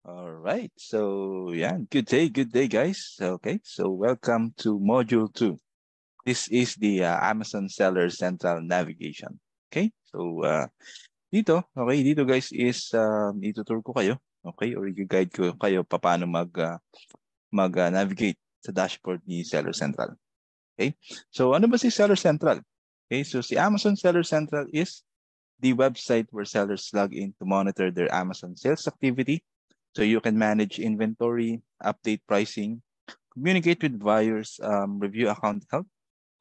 All right. So, yeah, good day, guys. Okay, so welcome to Module 2. This is the Amazon Seller Central Navigation. Okay, so dito guys is itutur ko kayo, okay, or i-guide ko kayo paano navigate sa dashboard ni Seller Central. Okay, so ano ba si Seller Central? Okay, so si Amazon Seller Central is the website where sellers log in to monitor their Amazon sales activity. So you can manage inventory, update pricing, communicate with buyers, review account health,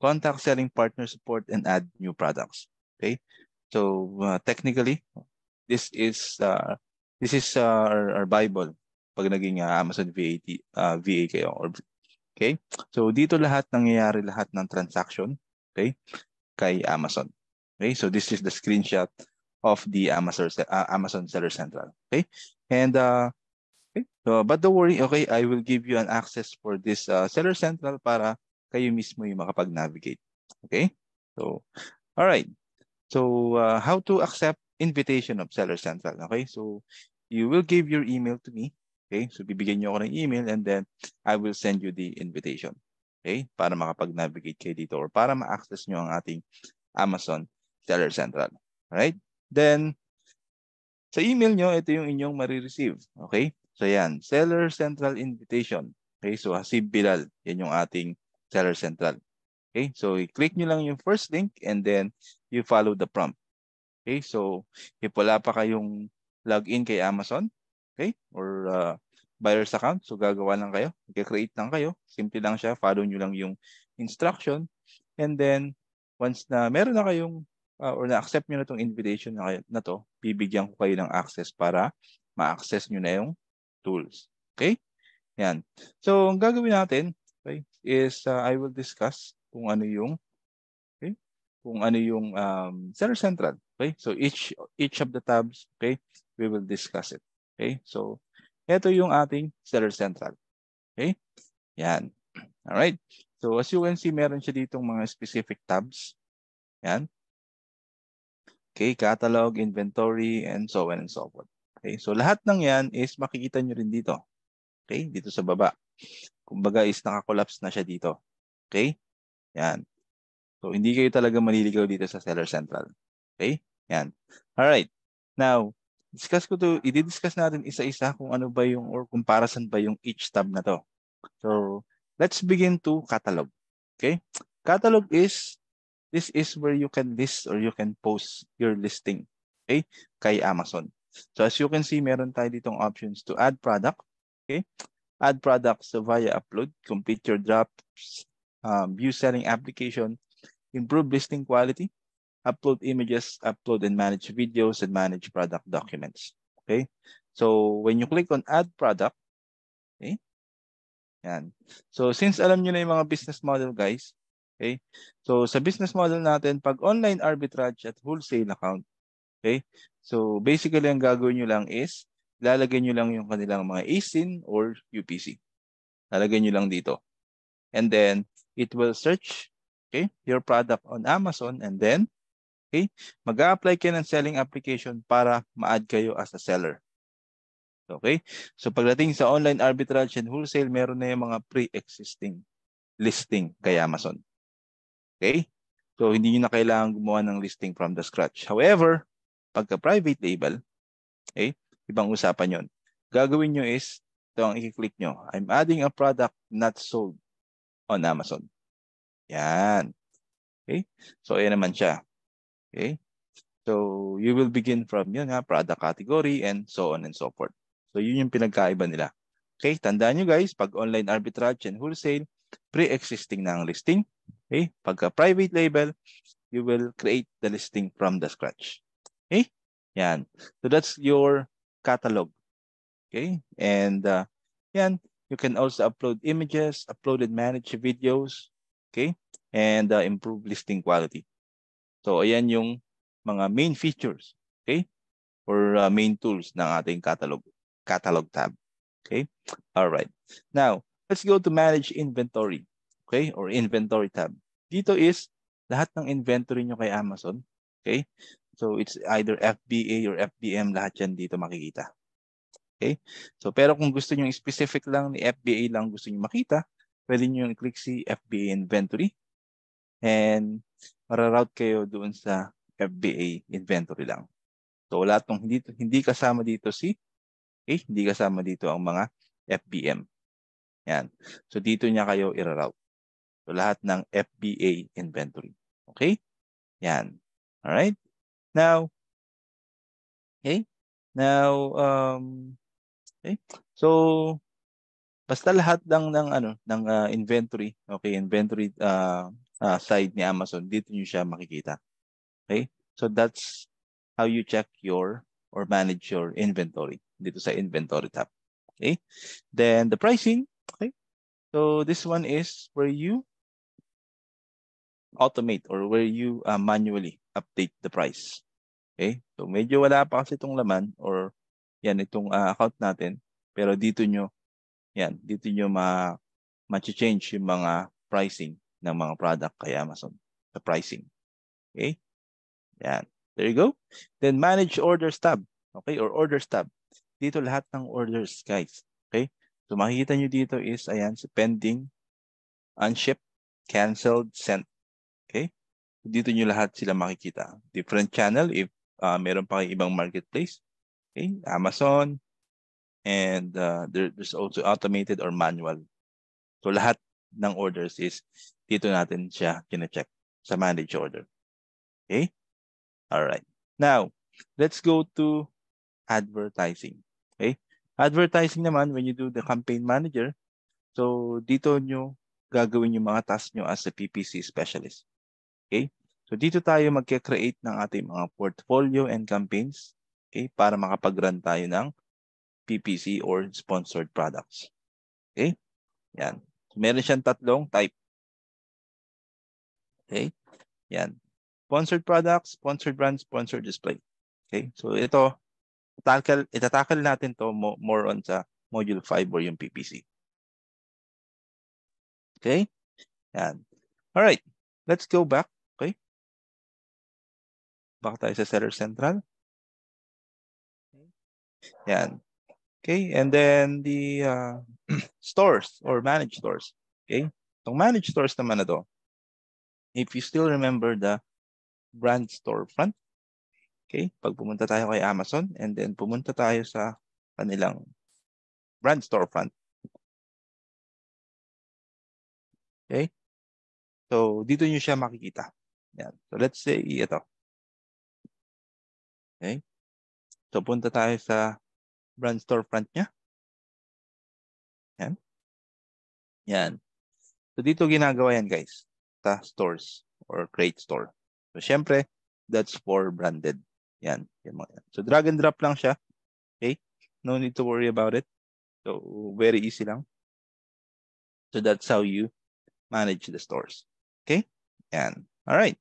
contact selling partner support, and add new products. Okay. So technically, this is uh, our Bible pag naging Amazon VA kayo. Okay. So dito nangyayari lahat ng transaction. Okay. Kay Amazon. Okay, so this is the screenshot of the Amazon Seller Central. Okay, and okay, so, but don't worry. Okay, I will give you an access for this Seller Central para kayo mismo yung makapag-navigate. Okay, so all right. So how to accept invitation of Seller Central? Okay, so you will give your email to me. Okay, so bibigyan niyo ako ng email and then I will send you the invitation. Okay, para makapag-navigate kayo dito or para ma-access niyo ang ating Amazon Seller Central. Alright? Then, sa email nyo, ito yung inyong marireceive. Okay? So yan, Seller Central Invitation. Okay? So Hasib Bilal, yan yung ating Seller Central. Okay? So i-click nyo lang yung first link and then you follow the prompt. Okay? So if wala pa kayong login kay Amazon, okay? Or buyer's account, so gagawa lang kayo. I-create lang kayo. Simple lang siya. Follow nyo lang yung instruction. And then, once na meron na kayong or na-accept nyo na itong invitation na to, bibigyan ko kayo ng access para ma-access nyo na yung tools. Okay? Yan. So, ang gagawin natin, okay, is I will discuss kung ano yung Seller Central. Okay? So, each of the tabs, okay, we will discuss it. Okay? So, ito yung ating Seller Central. Okay? Yan. All right. So, as you can see, meron siya ditong mga specific tabs. Yan. Okay, catalog, inventory, and so on and so forth. Okay, so lahat ng yan is makikita nyo rin dito. Okay, dito sa baba. Kumbaga is nakakollapse na siya dito. Okay, yan. So hindi kayo talaga maliligaw dito sa Seller Central. Okay, yan. Alright, now, i-discuss natin isa-isa kung ano ba yung or kung para saan ba yung each tab na to. So, let's begin to catalog. Okay, catalog is this is where you can list or you can post your listing, okay, kay Amazon. So as you can see, meron tayo ditong options to add product, okay? Add products via upload, complete your drafts, view selling application, improve listing quality, upload images, upload and manage videos, and manage product documents, okay? So when you click on add product, okay, yan. So since alam niyo na yung mga business model, guys, okay? So sa business model natin, pag online arbitrage at wholesale account, okay? So basically ang gagawin niyo lang is lalagay niyo lang yung kanilang mga ASIN or UPC. Lalagay niyo lang dito. And then it will search, okay, your product on Amazon and then okay, mag-a-apply kayo ng selling application para ma-add kayo as a seller. Okay? So pagdating sa online arbitrage and wholesale, meron na yung mga pre-existing listing kay Amazon. Okay? So hindi nyo na kailangan gumawa ng listing from the scratch. However, pagka private label, okay, ibang usapan yon. Gagawin nyo is, ito ang i-click nyo. I'm adding a product not sold on Amazon. Yan. Okay? So ayan naman siya. Okay? So you will begin from yun product category and so on and so forth. So yun yung pinagkaiba nila. Okay, tandaan nyo guys, pag online arbitrage and wholesale, pre-existing na ang listing. Okay, pagka private label, you will create the listing from the scratch. Okay, yan. So that's your catalog. Okay, and yan, you can also upload images, upload and manage videos. Okay, and improve listing quality. So ayan yung mga main features, okay, or main tools ng ating catalog tab. Okay, all right. Now, let's go to manage inventory, okay, or inventory tab. Dito is lahat ng inventory nyo kay Amazon, okay? So it's either FBA or FBM, lahat yan dito makikita. Okay? So, pero kung gusto niyo specific lang ni FBA lang gusto niyo makita, pwede niyo i-click si FBA inventory and mararoute kayo doon sa FBA inventory lang. So, lahat ng hindi kasama dito hindi kasama dito ang mga FBM. Yan. So, dito niya kayo i-route. So, lahat ng FBA inventory. Okay? Yan. All right? Now, okay? Now, okay. So, basta lahat lang ng inventory, okay, inventory side ni Amazon, dito niyo siya makikita. Okay? So that's how you check your or manage your inventory dito sa inventory tab. Okay? Then the pricing, okay? So this one is where you automate or where you manually update the price. Okay? So medyo wala pa kasi itong laman or yan itong account natin, pero dito nyo ma-change yung mga pricing ng mga product kay Amazon sa pricing. Okay? Yan. There you go. Then manage orders tab. Okay? Or orders tab. Dito lahat ng orders, guys. Okay? So makikita nyo dito is, ayan, si pending, unshipped, canceled, sent. Okay? So, dito nyo lahat sila makikita. Different channel if meron pa kayong ibang marketplace. Okay? Amazon, and there's also automated or manual. So lahat ng orders is dito natin siya kina-check sa manage order. Okay? All right. Now, let's go to advertising. Okay? Advertising naman, when you do the campaign manager, so dito nyo gagawin yung mga tasks nyo as a PPC specialist. Okay? So dito tayo magke-create ng ating mga portfolio and campaigns, okay, para makapag-run tayo ng PPC or sponsored products. Okay? Yan. So, meron siyang tatlong type. Okay? Yan. Sponsored products, sponsored brands, sponsored display. Okay? So ito, itatakal natin to more on sa module 5 or yung PPC. Okay? Yan. All right. Let's go back. Okay? Back tayo sa Seller Central. Yan. Okay? And then the stores or managed stores. Okay? Itong managed stores naman na to, if you still remember the brand storefront, okay? Pag pumunta tayo kay Amazon and then pumunta tayo sa kanilang brand storefront. Okay? So, dito nyo siya makikita. Yan. So, let's say ito. Okay? So, punta tayo sa brand storefront niya. Yan. Yan. So, dito ginagawa yan, guys. Sa stores or create store. So, syempre, that's for branded. Yan. So, drag and drop lang siya. Okay? No need to worry about it. So, very easy lang. So, that's how you manage the stores. Okay? Yan. All right.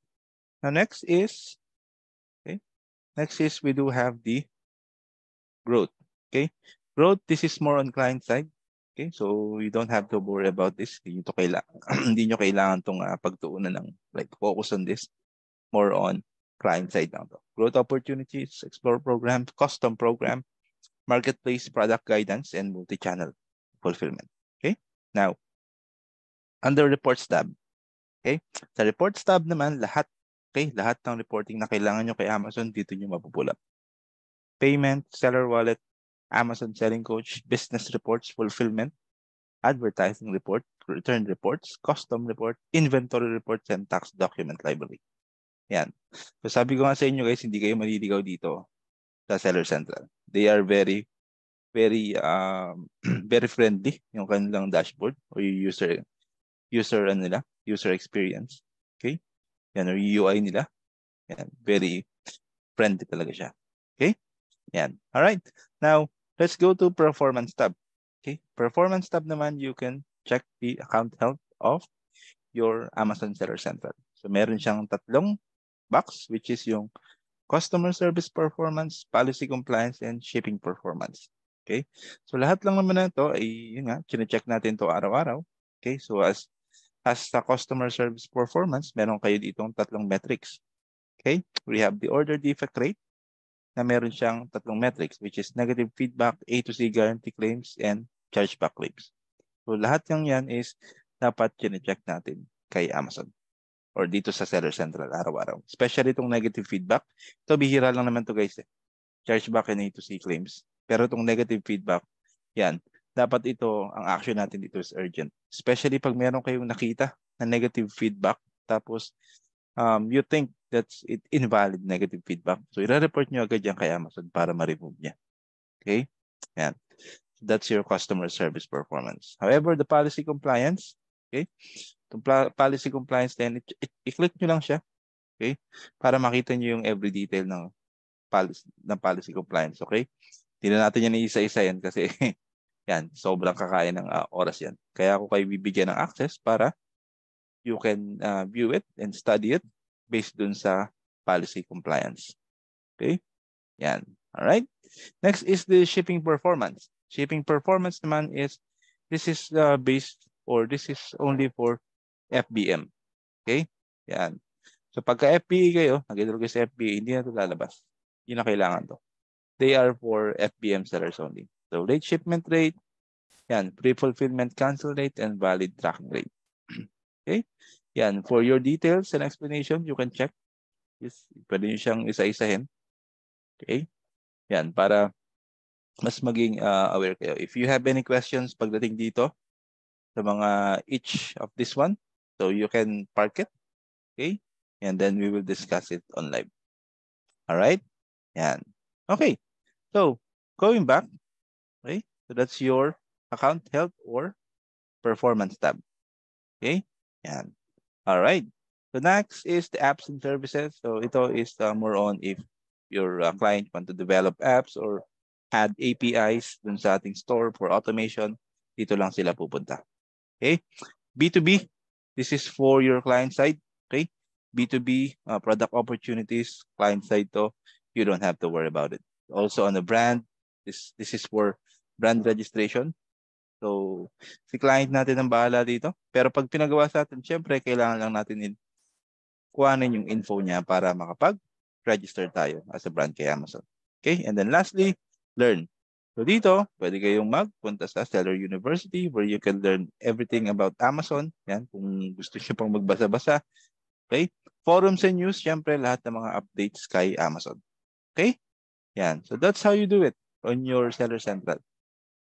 Now, next is, we do have the growth. Okay? Growth, this is more on client side. Okay? So, you don't have to worry about this. Hindi nyo kailangan itong pagtuunan ng focus on this. More on client side lang to. Growth opportunities, explore program, custom program, marketplace product guidance, and multi-channel fulfillment. Okay? Now, under reports tab. Okay? Sa reports tab naman, lahat ng reporting na kailangan nyo kay Amazon, dito nyo mapupulap. Payment, seller wallet, Amazon selling coach, business reports, fulfillment, advertising report, return reports, custom report, inventory reports, and tax document library. Yan. So sabi ko nga sa inyo guys, hindi kayo maliligaw dito sa Seller Central. They are very, very, very friendly yung kanilang dashboard or yung user experience. Okay? Yan, or UI nila. Yan, very friendly talaga siya. Okay? Yan. All right. Now, let's go to performance tab. Okay? Performance tab naman, you can check the account health of your Amazon Seller Central. So, meron siyang tatlong box, which is yung customer service performance, policy compliance, and shipping performance. Okay? So, lahat lang naman na ito ay, yun nga, chine-check natin to araw-araw. Okay? So, as sa customer service performance, meron kayo ditong tatlong metrics. Okay? We have the order defect rate. na meron siyang tatlong metrics, which is negative feedback, A to C guarantee claims, and chargeback claims. So lahat ng yan is dapat chine-check natin kay Amazon or dito sa Seller Central araw-araw. Especially itong negative feedback. Ito, bihira lang naman to guys. Chargeback and A to C claims. Pero itong negative feedback, yan, dapat ito, ang action natin dito is urgent. Especially pag meron kayong nakita na negative feedback, tapos you think that's invalid negative feedback. So, i-report nyo agad yan kay Amazon para ma-remove niya. Okay? Yan. That's your customer service performance. However, the policy compliance, okay? Itong policy compliance then, i-click nyo lang siya, okay? Para makita nyo yung every detail ng policy compliance, okay? Hindi na natin yan isa-isa yan kasi yan, sobrang kakain ng oras yan. Kaya ako kayo bibigyan ng access para you can view it and study it based dun sa policy compliance. Okay? Yan. All right? Next is the shipping performance. Shipping performance naman is, this is based or this is only for FBM. Okay? Yan. So pagka FBA kayo, nag-enroll kayo sa FBA, hindi na ito lalabas. Yun na kailangan to. They are for FBM sellers only. So late shipment rate, yan, pre-fulfillment cancel rate, and valid tracking rate. Okay? Yan. For your details and explanation, you can check. Pwede nyo siyang isa-isahin. Okay? Yan. Para mas maging aware kayo. If you have any questions pagdating dito sa mga each of this one, so you can park it. Okay? And then we will discuss it on live. All right? Yan. Okay. So, going back, okay? So that's your account health or performance tab. Okay? Yan. All right. So next is the apps and services. So ito is more on if your client want to develop apps or add APIs dun sa ating store for automation, dito lang sila pupunta. Okay? B2B, this is for your client side. Okay? B2B, product opportunities, client side to, you don't have to worry about it. Also on the brand, this is for brand registration. So, si client natin ang bahala dito. Pero pag pinagawa sa atin, syempre, kailangan lang natin kuhanin yung info niya para makapag-register tayo as a brand kay Amazon. Okay? And then lastly, learn. So dito, pwede kayong magpunta sa Seller University where you can learn everything about Amazon. Yan, kung gusto niyo pang magbasa-basa. Okay? Forums and news, syempre, lahat ng mga updates kay Amazon. Okay? Yan. So that's how you do it on your Seller Central.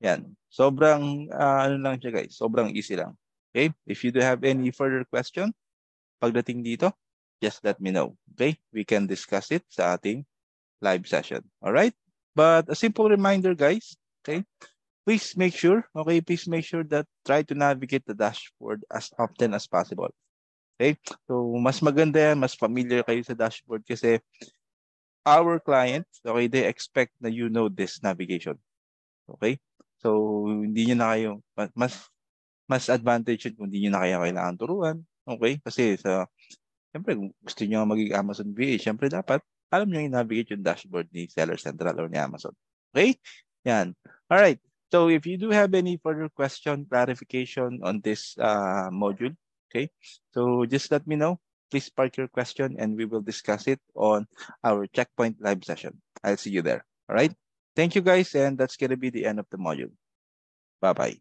Yan. Sobrang, ano lang siya guys, sobrang easy lang. Okay? If you do have any further question, pagdating dito, just let me know. Okay? We can discuss it sa ating live session. Alright? But a simple reminder, guys, okay? Please make sure that try to navigate the dashboard as often as possible. Okay? So, mas maganda yan, mas familiar kayo sa dashboard kasi our clients, okay, they expect na you know this navigation. Okay? So, hindi nyo na kayo, mas advantage kung hindi nyo na kayo kailangan turuan. Okay? Kasi siyempre, kung gusto nyo maging Amazon VA, siyempre dapat alam nyo yung navigate yung dashboard ni Seller Central or ni Amazon. Okay? Yan. All right. So if you do have any further question, clarification on this module, okay? So just let me know. Please park your question and we will discuss it on our Checkpoint live session. I'll see you there. All right? Thank you guys, and that's going to be the end of the module. Bye-bye.